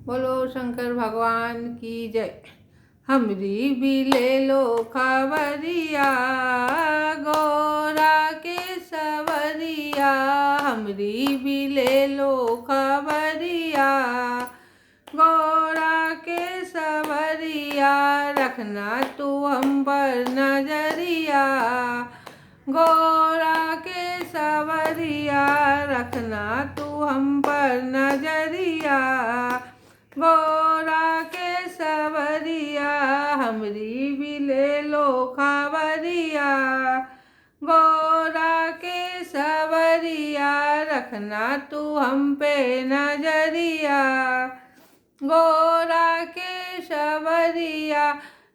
बोलो शंकर भगवान की जय। हमरी भी ले लो खबरिया, गौरा के सवरिया। हमरी भी ले लो खबरिया, गौरा के सवरिया। रखना तू हम पर नजरिया, गौरा के सवरिया। रखना तू हम पर नजरिया, गौरा के सवरिया। हमरी भी ले लो खबरिया, गौरा के सवरिया। रखना तू हम पे नजरिया, गौरा के सवरिया।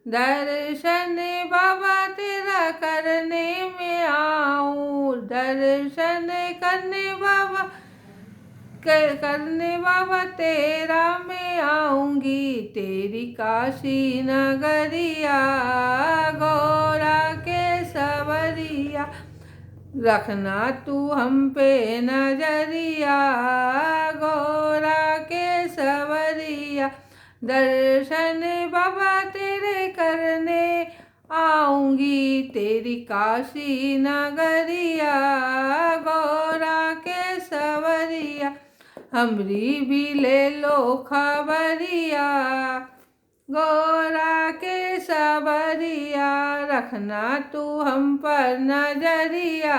दर्शन बाबा तेरा करने में आऊं, दर्शन करने बाबा तेरा मैं आऊंगी। तेरी काशी नगरिया, गौरा के सवरिया। रखना तू हम पे नजरिया, गौरा के सवरिया। दर्शन बाबा तेरे करने आऊंगी। तेरी काशी नगरिया, गौरा के सवरिया। हमरी भी ले लो खबरिया, गौरा के सवरिया। रखना तू हम पर नजरिया,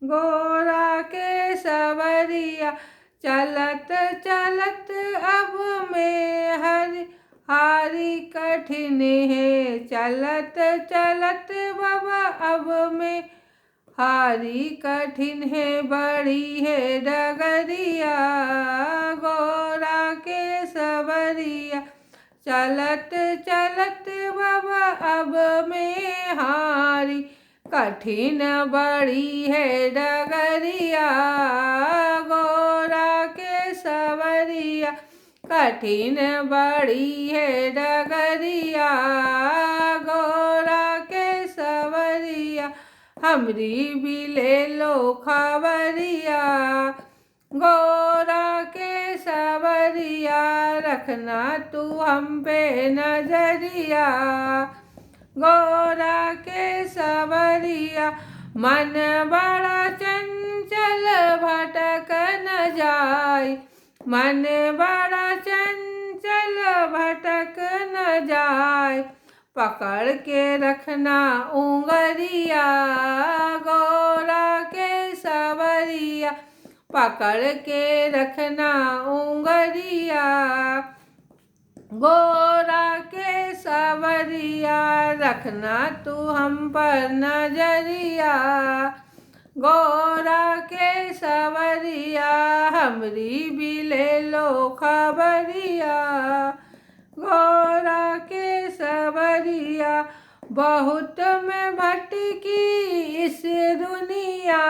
गौरा के सवरिया। चलत चलत अब में हारी कठिन है, चलत चलत बाबा अब में हारी कठिन है। बड़ी है डगरिया, गौरा के सवरिया। चलत चलत बाबा अब में हारी कठिन बड़ी है डगरिया, गौरा के सवरिया। कठिन बड़ी है डगरिया, गौरा के सवरिया। हमरी भी ले लो खबरिया, गौरा के सवरिया। रखना तू हम पे नजरिया, गौरा के सवरिया। मन बड़ा चंचल भटक न जाए, मन बड़ा चंचल भटक न जाए। पकड़ के रखना उंगरिया, गौरा के सवरिया। पकड़ के रखना उंगरिया, गौरा के सवरिया। रखना तू हम पर नजरिया, गौरा के सवरिया। हमरी भी ले लो खबरिया, गौरा के सवरिया। बहुत मैं भटकी इस दुनिया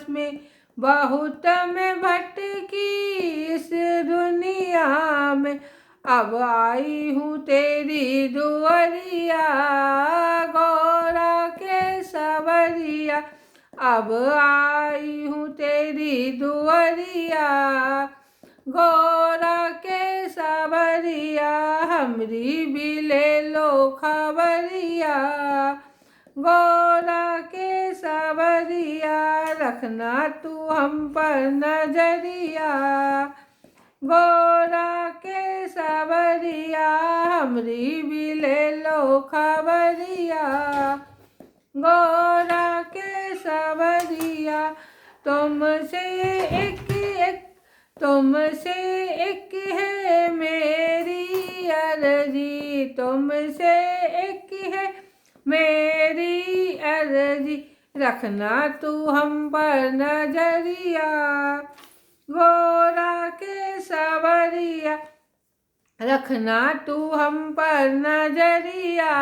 में, बहुत मैं भटकी इस दुनिया में। अब आई हूँ तेरी दुआरिया, गौरा के सवरिया। अब आई हूँ तेरी दुआरिया, गौरा के सवरिया। हमरी भी ले लो खबरिया, गौरा के सवरिया। रखना तू हम पर नजरिया, गौरा के सवरिया। हमरी भी ले लो खबरिया, गौरा के सवरिया। तुमसे एक है मेरी अर्जी, तुमसे एक है मेरी अर्जी। रखना तू हम पर नजरिया, गौरा के सवरिया। रखना तू हम पर नजरिया,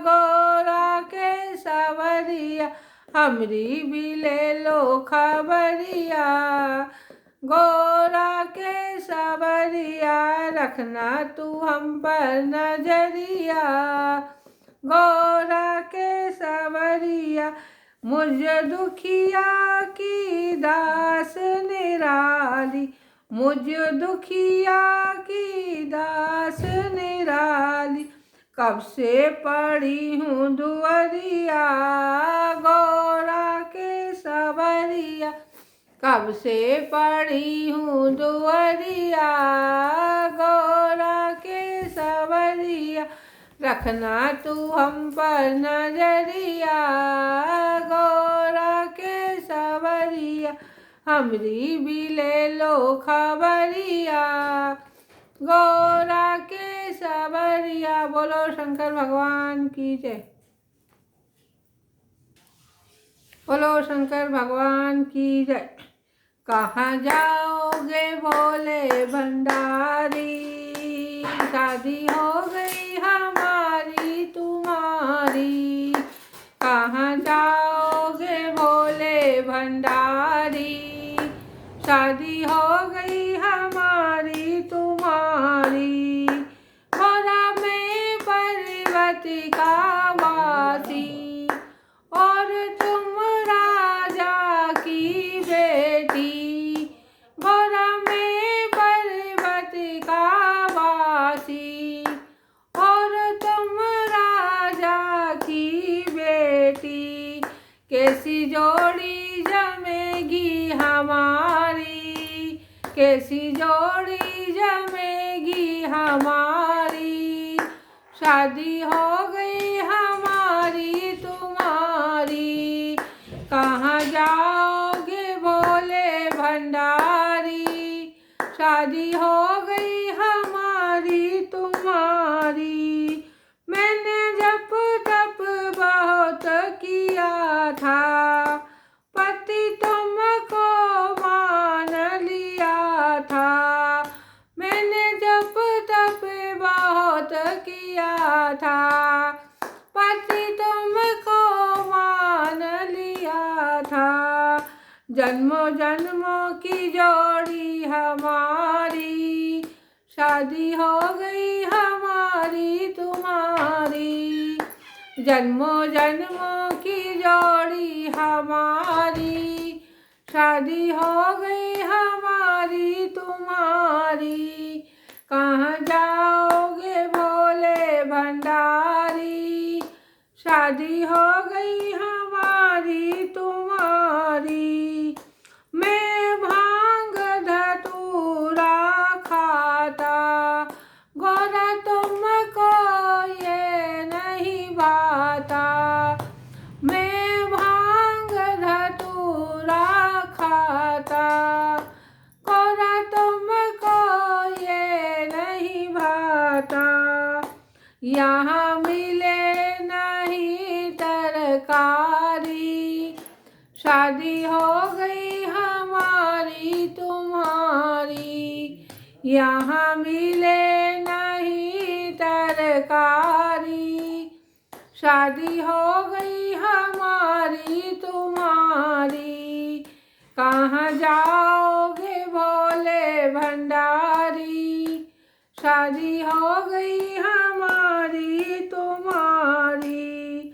गौरा के सवरिया। हमरी भी ले लो खबरिया, गौरा के सवरिया। रखना तू हम पर नजरिया, गौरा के सवरिया। मुझ दुखिया की दास निराली, मुझ दुखिया की दास निराली, कब से पड़ी हूँ दुआरिया गौरा के सवरिया, कब से पड़ी हूँ दुआरिया गौरा के सवरिया, रखना तू हम पर नजरिया गौरा के सवरिया, हमरी भी ले लो खबरिया गौरा के सवरिया। बोलो शंकर भगवान की जय। बोलो शंकर भगवान की जय। कहाँ जाओगे भोले भंडारी, शादी हो गई हमारी तुम्हारी, कहाँ जाओगे भोले भंडारी, शादी हो गई हमारी तुम्हारी, गोरा में पर्वत का वासी और तुम राजा की बेटी, गोरा में पर्वत का वासी और तुम राजा की बेटी, कैसी जोड़ी जमेगी हमारी, कैसी जोड़ी जमेगी हमारी, शादी हो गई हमारी तुम्हारी, कहाँ जाओगे भोले भंडारी, शादी हो गई हमारी तुम्हारी, मैंने जप तप बहुत किया था, पति तुमको मान लिया था, मैंने जप तप बहुत किया था, पति तुमको मान लिया था, जन्मों जन्मों की जोड़ी हमारी, शादी हो गई हमारी तुम्हारी, जन्मों जन्मों की जोड़ी हमारी, शादी हो गई हमारी तुम्हारी, कहाँ जाओगे भोले भंडारी, शादी हो गई हमारी तुम्हारी, मैं भांग धतूरा खाता, गोरा तुमको ये नहीं भाता, मैं भांग धतूरा खाता, गोरा तुमको ये नहीं भाता, यहाँ मिले नहीं तरकारी, शादी हो गई हमारी तुम्हारी, यहाँ मिले नहीं तरकारी, शादी हो गई हमारी तुम्हारी, कहाँ जाओगे भोले भंडारी, शादी हो गई हमारी तुम्हारी,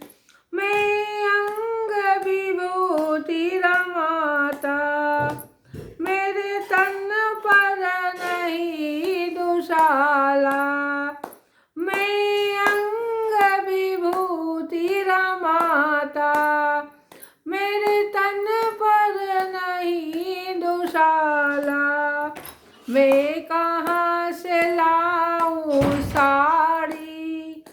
मैं अंग विभूति रमाता, मेरे तन पर नहीं दुशाला, मैं अंग विभूति रमाता, मेरे तन पर नहीं दुशाला, मैं कहाँ से लाऊं साड़ी,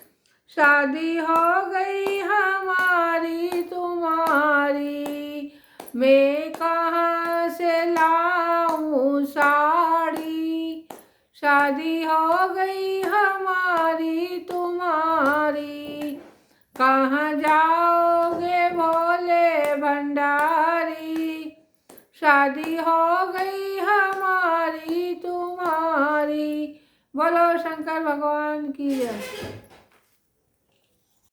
शादी हो गई हमारी तुम्हारी, मैं कहाँ से लाऊं साड़ी, शादी हो गई हमारी तुम्हारी, कहाँ जाओगे भोले भंडारी, शादी हो गई हमारी तुम्हारी। बोलो शंकर भगवान की जय।